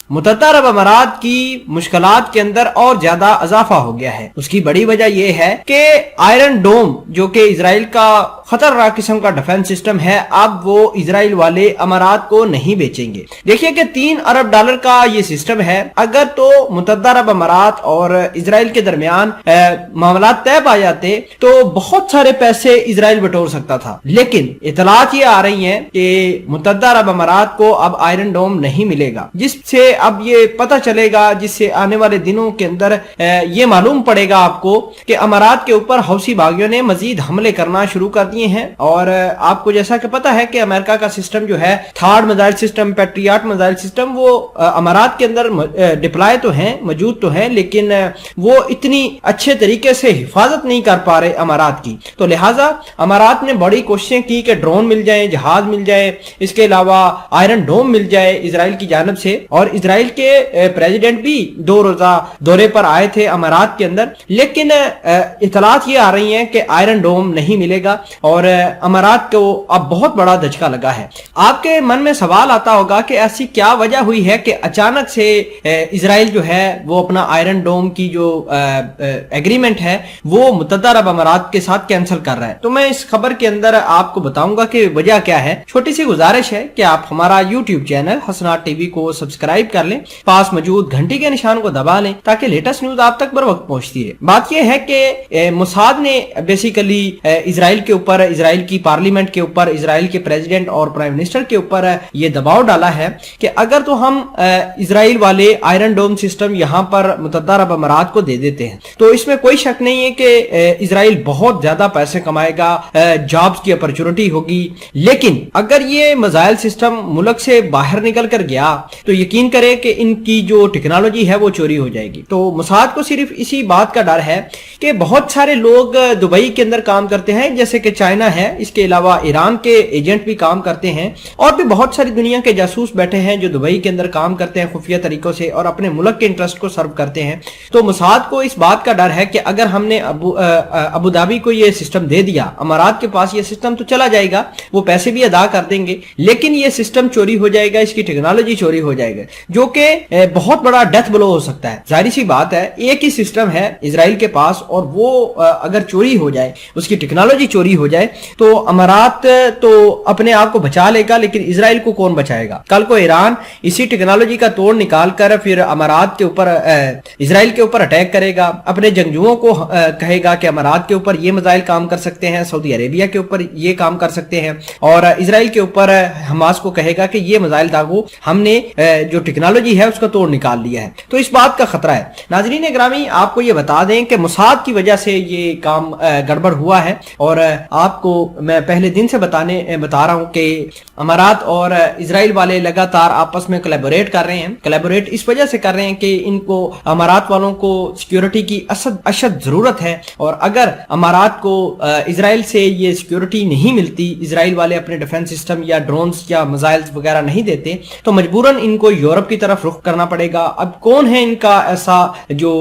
متحدہ عرب امارات کی مشکلات کے اندر اور زیادہ اضافہ ہو گیا ہے۔ اس کی بڑی وجہ یہ ہے کہ آئرن ڈوم جو کہ اسرائیل کا خطرناک قسم کا ڈیفنس سسٹم ہے، اب وہ اسرائیل والے امارات کو نہیں بیچیں گے۔ دیکھیے کہ $3 ارب کا یہ سسٹم ہے، اگر تو متحدہ عرب امارات اور اسرائیل کے درمیان معاملات طے پا جاتے تو بہت سارے پیسے اسرائیل بٹور سکتا تھا، لیکن اطلاعات یہ آ رہی ہیں کہ متحدہ عرب امارات کو اب آئرن ڈوم نہیں ملے گا، جس سے اب یہ پتہ چلے گا، جس سے آنے والے دنوں کے اندر یہ معلوم پڑے گا آپ کو کہ امارات کے اوپر حوثی باغیوں نے مزید حملے کرنا شروع کر دیے ہیں۔ اور آپ کو جیسا کہ پتہ ہے کہ امریکہ کا سسٹم جو ہے، third missile system, patriot missile system, وہ امارات کے اندر ڈپلائے تو ہیں، موجود تو ہیں، لیکن وہ اتنی اچھے طریقے سے حفاظت نہیں کر پا رہے امارات کی۔ تو لہٰذا امارات نے بڑی کوششیں کی کہ ڈرون مل جائیں، جہاز مل جائے، اس کے علاوہ آئرن ڈوم مل جائے اسرائیل کی جانب سے، اور اسرائیل کے پریزیڈنٹ بھی 2 روزہ دورے پر آئے تھے امارات کے اندر، لیکن اطلاعات یہ آ رہی ہیں کہ آئرن ڈوم نہیں ملے گا اور امارات کو اب بہت بڑا دھچکا لگا ہے۔ آپ کے من میں سوال آتا ہوگا کہ ایسی کیا وجہ ہوئی ہے کہ اچانک سے اسرائیل جو ہے وہ اپنا آئرن ڈوم کی جو ایگریمنٹ ہے وہ متحدہ عرب امارات کے ساتھ کینسل کر رہا ہے۔ تو میں اس خبر کے اندر آپ کو بتاؤں گا کہ وجہ کیا ہے۔ چھوٹی سی گزارش ہے کہ آپ ہمارا یوٹیوب چینل حسنات ٹی وی کو سبسکرائب کر لیں، پاس موجود گھنٹی کے نشان کو دبا لیں تاکہ لیٹسٹ نیوز آپ تک بر وقت پہنچتی ہے۔ بات یہ ہے کہ موساد نے بیسیکلی اسرائیل کے اوپر، اسرائیل کی پارلیمنٹ کے اوپر، اسرائیل کے پریزیڈنٹ اور پرائم منسٹر کے اوپر یہ دباؤ ڈالا ہے کہ اگر تو ہم اسرائیل والے آئرن ڈوم سسٹم یہاں پر متحدہ عرب امارات کو دے دیتے ہیں تو اس میں کوئی شک نہیں ہے کہ اسرائیل بہت زیادہ پیسے کمائے گا، جابز کی اپرچونٹی ہوگی، لیکن اگر یہ میزائل سسٹم ملک سے باہر نکل کر گیا تو یقین کرے کہ ان کی جو ٹیکنالوجی ہے وہ چوری ہو جائے گی۔ تو موساد کو صرف اسی بات کا ڈر ہے کہ بہت سارے لوگ دبئی کے اندر کام کرتے ہیں، جیسے کہ چائنا ہے، اس کے علاوہ ایران کے ایجنٹ بھی کام کرتے ہیں، اور بھی بہت ساری دنیا کے جاسوس بیٹھے ہیں جو دبئی کے اندر کام کرتے ہیں خفیہ طریقوں سے اور اپنے ملک کے انٹرسٹ کو سرو کرتے ہیں۔ تو موساد کو اس بات کا ڈر ہے کہ اگر ہم نے ابو دھابی کو یہ سسٹم دے دیا، امارات کے پاس یہ سسٹم تو چلا جائے گا، وہ پیسے بھی ادا کر دیں گے، لیکن یہ سسٹم چوری ہو جائے گا، اس کی ٹیکنالوجی چوری ہو جائے گا، جو کہ بہت بڑا ڈیتھ بلو ہو سکتا ہے۔ ظاہری سی بات ہے، ایک ہی سسٹم ہے اسرائیل کے پاس، اور وہ اگر چوری ہو جائے، اس کی ٹیکنالوجی چوری ہو جائے تو امارات تو اپنے آپ کو بچا لے گا، لیکن اسرائیل کو کون بچائے گا؟ کل کو ایران اسی ٹیکنالوجی کا توڑ نکال کر پھر امارات کے اوپر، اسرائیل کے اوپر اٹیک کرے گا، اپنے جنگجوؤں کو کہے گا کہ امارات کے اوپر یہ میزائل کام کر سکتے ہیں، سعودی عربیہ کے اوپر یہ کام کر سکتے ہیں، اور اسرائیل کے اوپر حماس کو کہے گا کہ یہ میزائل داغو، ہم نے جو ٹیکنالوجی ہے اس کا توڑ نکال لیا ہے۔ تو اس بات کا خطرہ ہے۔ ناظرین گرامی، آپ کو یہ بتا دیں کہ موساد کی وجہ سے یہ کام گڑبڑ ہوا ہے، اور آپ کو میں پہلے دن سے بتا رہا ہوں کہ امارات اور اسرائیل والے لگاتار آپس میں کولیبوریٹ کر رہے ہیں۔ کولیبوریٹ اس وجہ سے کر رہے ہیں کہ ان کو، امارات والوں کو سیکیورٹی کی اشد ضرورت ہے، اور اگر امارات کو اسرائیل سے یہ سیکیورٹی نہیں ملتی، اسرائیل والے اپنے ڈیفنس سسٹم یا ڈرونز یا میزائلز وغیرہ نہیں دیتے، تو مجبوراً ان کو یورپ کی طرف رخ کرنا پڑے گا۔ اب کون ہے ان کا ایسا جو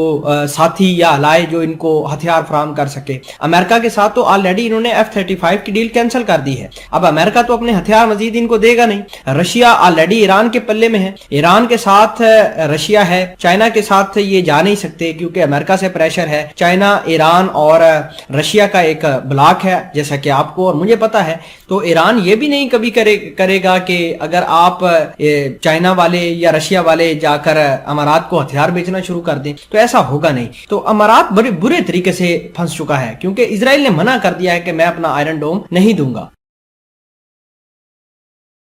ساتھی یا الائے جو ان کو ہتھیار فراہم کر سکے؟ امریکہ کے ساتھ تو آلریڈی انہوں نے F-35 کی ڈیل کینسل کر دی ہے، اب امریکہ تو اپنے ہتھیار مزید ان کو دے گا نہیں۔ رشیا آلریڈی ایران کے پلے میں ہے، ایران کے ساتھ رشیا ہے، چائنا کے ساتھ یہ جا نہیں سکتے کیونکہ امریکہ سے پریشر ہے۔ چائنا، ایران اور رشیا کا ایک بلاک ہے، جیسا کہ آپ کو اور مجھے پتا ہے۔ تو ایران یہ بھی نہیں کبھی کرے گا کہ اگر آپ چائنا والے یا رشیا والے جا کر امارات کو ہتھیار بیچنا شروع کر دیں تو ایسا ہوگا نہیں۔ تو امارات بڑے برے طریقے سے پھنس چکا ہے کیونکہ اسرائیل نے منع کر دیا ہے کہ میں اپنا آئرن ڈوم نہیں دوں گا۔